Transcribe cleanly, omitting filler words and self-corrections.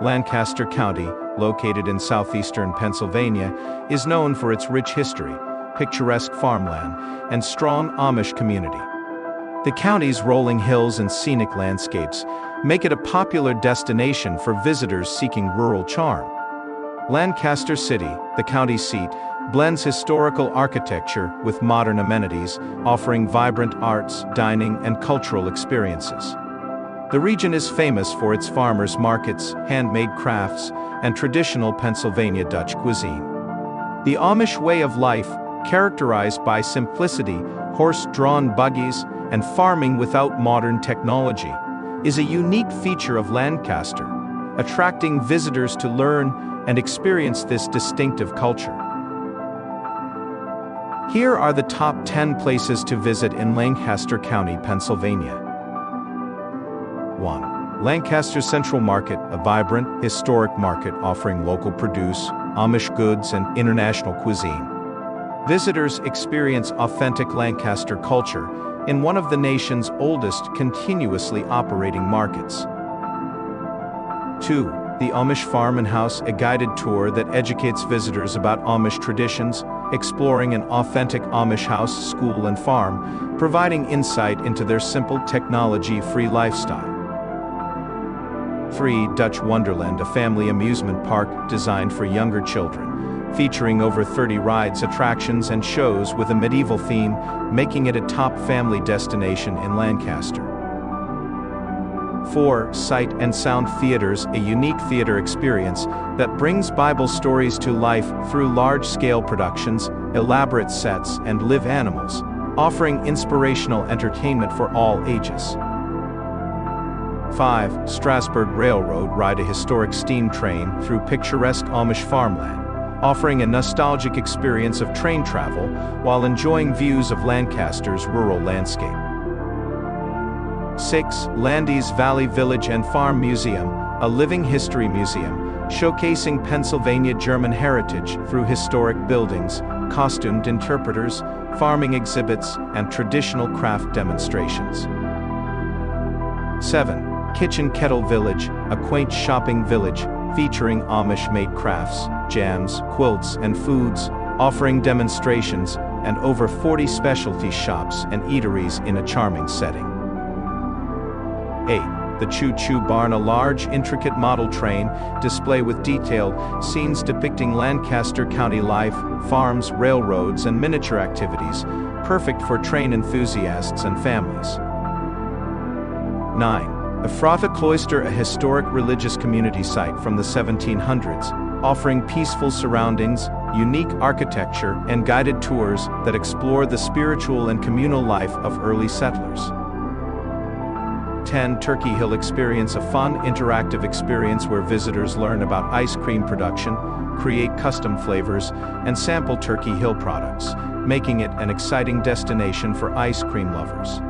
Lancaster County, located in southeastern Pennsylvania, is known for its rich history, picturesque farmland, and strong Amish community. The county's rolling hills and scenic landscapes make it a popular destination for visitors seeking rural charm. Lancaster City, the county seat, blends historical architecture with modern amenities, offering vibrant arts, dining, and cultural experiences. The region is famous for its farmers' markets, handmade crafts, and traditional Pennsylvania Dutch cuisine. The Amish way of life, characterized by simplicity, horse-drawn buggies, and farming without modern technology, is a unique feature of Lancaster, attracting visitors to learn and experience this distinctive culture. Here are the top 10 places to visit in Lancaster County, Pennsylvania. 1. Lancaster Central Market, a vibrant, historic market offering local produce, Amish goods, and international cuisine. Visitors experience authentic Lancaster culture in one of the nation's oldest continuously operating markets. 2. The Amish Farm and House, a guided tour that educates visitors about Amish traditions, exploring an authentic Amish house, school, and farm, providing insight into their simple, technology-free lifestyle. 3. Dutch Wonderland, a family amusement park designed for younger children, featuring over 30 rides, attractions, and shows with a medieval theme, making it a top family destination in Lancaster. 4. Sight and Sound Theaters, a unique theater experience that brings Bible stories to life through large-scale productions, elaborate sets, and live animals, offering inspirational entertainment for all ages. 5. Strasburg Railroad, ride a historic steam train through picturesque Amish farmland, offering a nostalgic experience of train travel while enjoying views of Lancaster's rural landscape. 6. Landy's Valley Village and Farm Museum, a living history museum, showcasing Pennsylvania German heritage through historic buildings, costumed interpreters, farming exhibits, and traditional craft demonstrations. 7. Kitchen Kettle Village, a quaint shopping village featuring Amish-made crafts, jams, quilts, and foods, offering demonstrations, and over 40 specialty shops and eateries in a charming setting. 8. The Choo Choo Barn, a large, intricate model train display with detailed scenes depicting Lancaster County life, farms, railroads, and miniature activities, perfect for train enthusiasts and families. 9. Ephrata Cloister, a historic religious community site from the 1700s, offering peaceful surroundings, unique architecture, and guided tours that explore the spiritual and communal life of early settlers. 10. Turkey Hill Experience, a fun, interactive experience where visitors learn about ice cream production, create custom flavors, and sample Turkey Hill products, making it an exciting destination for ice cream lovers.